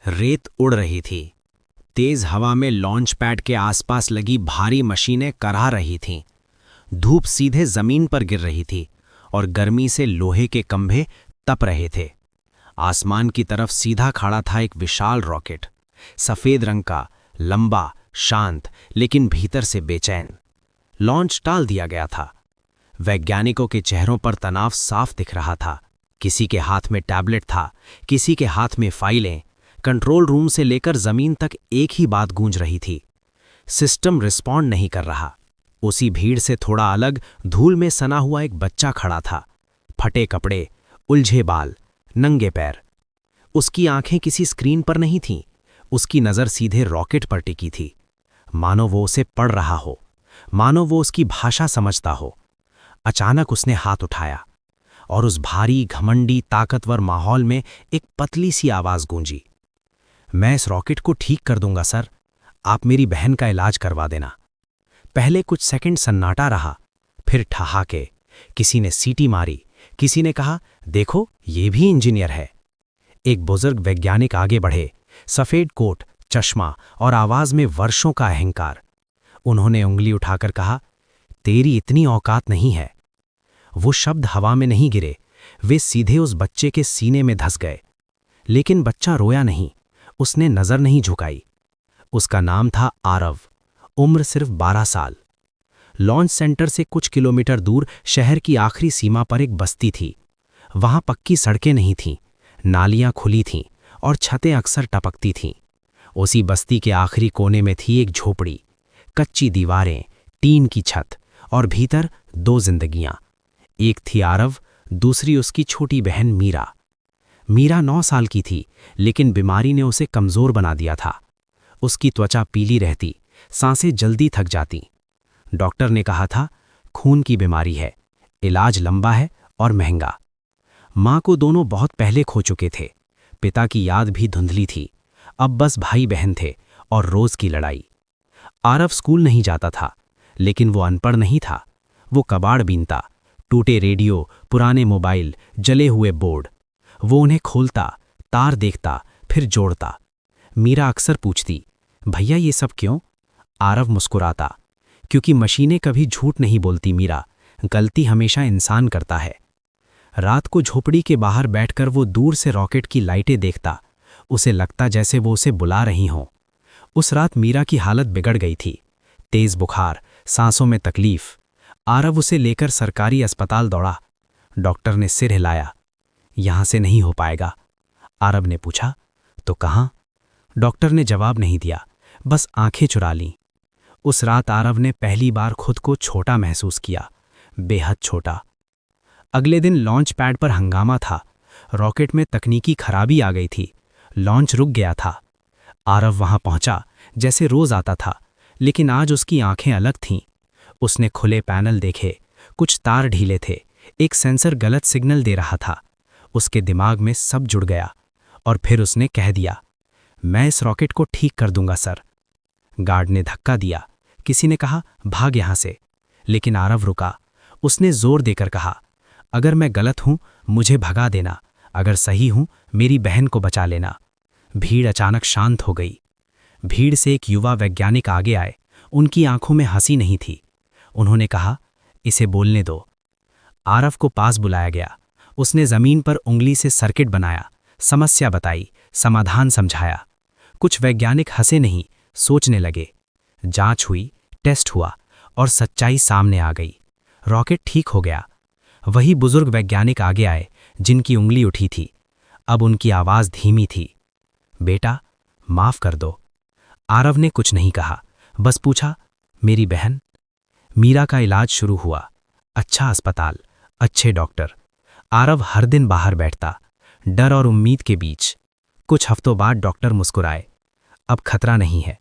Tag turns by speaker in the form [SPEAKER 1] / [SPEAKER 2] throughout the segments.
[SPEAKER 1] रेत उड़ रही थी। तेज हवा में लॉन्च पैड के आसपास लगी भारी मशीनें कराह रही थीं। धूप सीधे जमीन पर गिर रही थी और गर्मी से लोहे के खंभे तप रहे थे। आसमान की तरफ सीधा खड़ा था एक विशाल रॉकेट, सफेद रंग का, लंबा, शांत, लेकिन भीतर से बेचैन। लॉन्च टाल दिया गया था। वैज्ञानिकों के चेहरों पर तनाव साफ दिख रहा था। किसी के हाथ में टैबलेट था, किसी के हाथ में फाइलें। कंट्रोल रूम से लेकर जमीन तक एक ही बात गूंज रही थी, सिस्टम रिस्पॉन्ड नहीं कर रहा। उसी भीड़ से थोड़ा अलग धूल में सना हुआ एक बच्चा खड़ा था, फटे कपड़े, उलझे बाल, नंगे पैर। उसकी आंखें किसी स्क्रीन पर नहीं थीं, उसकी नज़र सीधे रॉकेट पर टिकी थी। मानो वो उसे पढ़ रहा हो, मानो वो उसकी भाषा समझता हो। अचानक उसने हाथ उठाया और उस भारी, घमंडी, ताकतवर माहौल में एक पतली सी आवाज़ गूंजी। मैं इस रॉकेट को ठीक कर दूंगा सर, आप मेरी बहन का इलाज करवा देना। पहले कुछ सेकंड सन्नाटा रहा, फिर ठहाके। किसी ने सीटी मारी, किसी ने कहा, देखो ये भी इंजीनियर है। एक बुजुर्ग वैज्ञानिक आगे बढ़े, सफेद कोट, चश्मा और आवाज में वर्षों का अहंकार। उन्होंने उंगली उठाकर कहा, तेरी इतनी औकात नहीं है। वो शब्द हवा में नहीं गिरे, वे सीधे उस बच्चे के सीने में धंस गए। लेकिन बच्चा रोया नहीं, उसने नजर नहीं झुकाई। उसका नाम था आरव, उम्र सिर्फ 12 साल। लॉन्च सेंटर से कुछ किलोमीटर दूर शहर की आखिरी सीमा पर एक बस्ती थी। वहां पक्की सड़कें नहीं थीं, नालियां खुली थीं और छतें अक्सर टपकती थीं। उसी बस्ती के आखिरी कोने में थी एक झोपड़ी, कच्ची दीवारें, टीन की छत और भीतर 2 जिंदगियां। एक थी आरव, दूसरी उसकी छोटी बहन मीरा। मीरा 9 साल की थी, लेकिन बीमारी ने उसे कमजोर बना दिया था। उसकी त्वचा पीली रहती, सांसें जल्दी थक जाती। डॉक्टर ने कहा था, खून की बीमारी है, इलाज लंबा है और महंगा। मां को दोनों बहुत पहले खो चुके थे। पिता की याद भी धुंधली थी। अब बस भाई बहन थे और रोज की लड़ाई। आरव स्कूल नहीं जाता था, लेकिन वो अनपढ़ नहीं था। वो कबाड़ बीनता, टूटे रेडियो, पुराने मोबाइल, जले हुए बोर्ड। वो उन्हें खोलता, तार देखता, फिर जोड़ता। मीरा अक्सर पूछती, भैया ये सब क्यों? आरव मुस्कुराता, क्योंकि मशीनें कभी झूठ नहीं बोलती मीरा, गलती हमेशा इंसान करता है। रात को झोपड़ी के बाहर बैठकर वो दूर से रॉकेट की लाइटें देखता। उसे लगता जैसे वो उसे बुला रही हों। उस रात मीरा की हालत बिगड़ गई थी, तेज बुखार, सांसों में तकलीफ। आरव उसे लेकर सरकारी अस्पताल दौड़ा। डॉक्टर ने सिर हिलाया, यहां से नहीं हो पाएगा। आरव ने पूछा, तो कहां? डॉक्टर ने जवाब नहीं दिया, बस आंखें चुरा लीं। उस रात आरव ने पहली बार खुद को छोटा महसूस किया, बेहद छोटा। अगले दिन लॉन्च पैड पर हंगामा था। रॉकेट में तकनीकी खराबी आ गई थी, लॉन्च रुक गया था। आरव वहां पहुंचा, जैसे रोज आता था, लेकिन आज उसकी आंखें अलग थीं। उसने खुले पैनल देखे, कुछ तार ढीले थे, एक सेंसर गलत सिग्नल दे रहा था। उसके दिमाग में सब जुड़ गया और फिर उसने कह दिया, मैं इस रॉकेट को ठीक कर दूंगा सर। गार्ड ने धक्का दिया, किसी ने कहा, भाग यहां से। लेकिन आरव रुका। उसने जोर देकर कहा, अगर मैं गलत हूं मुझे भगा देना, अगर सही हूं मेरी बहन को बचा लेना। भीड़ अचानक शांत हो गई। भीड़ से एक युवा वैज्ञानिक आगे आए। उनकी आंखों में हंसी नहीं थी। उन्होंने कहा, इसे बोलने दो। आरव को पास बुलाया गया। उसने जमीन पर उंगली से सर्किट बनाया, समस्या बताई, समाधान समझाया। कुछ वैज्ञानिक हंसे नहीं, सोचने लगे। जांच हुई, टेस्ट हुआ और सच्चाई सामने आ गई। रॉकेट ठीक हो गया। वही बुजुर्ग वैज्ञानिक आगे आए जिनकी उंगली उठी थी। अब उनकी आवाज धीमी थी, बेटा माफ कर दो। आरव ने कुछ नहीं कहा, बस पूछा, मेरी बहन? मीरा का इलाज शुरू हुआ। अच्छा अस्पताल, अच्छे डॉक्टर। आरव हर दिन बाहर बैठता, डर और उम्मीद के बीच। कुछ हफ्तों बाद डॉक्टर मुस्कुराए, अब खतरा नहीं है।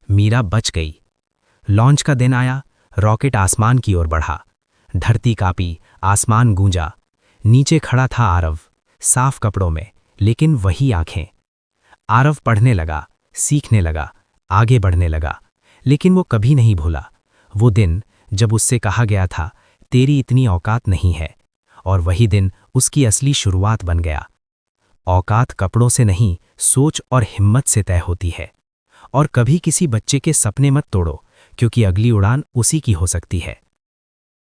[SPEAKER 1] मीरा बच गई। लॉन्च का दिन आया, रॉकेट आसमान की ओर बढ़ा। धरती कांपी, आसमान गूंजा। नीचे खड़ा था आरव, साफ कपड़ों में, लेकिन वही आंखें। आरव पढ़ने लगा, सीखने लगा, आगे बढ़ने लगा, लेकिन वो कभी नहीं भूला वो दिन जब उससे कहा गया था, तेरी इतनी औकात नहीं है। और वही दिन उसकी असली शुरुआत बन गया। औकात कपड़ों से नहीं, सोच और हिम्मत से तय होती है। और कभी किसी बच्चे के सपने मत तोड़ो, क्योंकि अगली उड़ान उसी की हो सकती है।